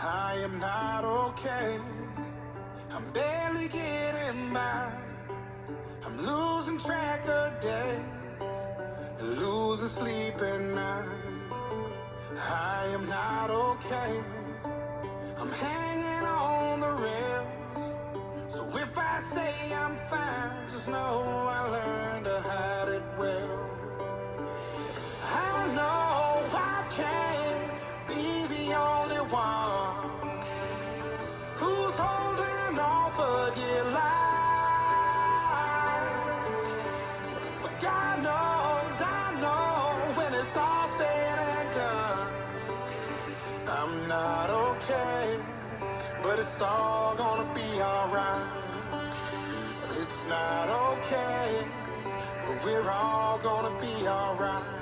I am not okay. I'm barely getting by. I'm losing track of days, losing sleep at night. I am not okay. I'm hanging on the rails. So if I say I'm fine, just know I learned to hide it well. I know I can't be the only one who's holding on for dear life. But God knows, I know, when it's all said and done, I'm not okay, but it's all gonna be alright. It's not okay, but we're all gonna be alright.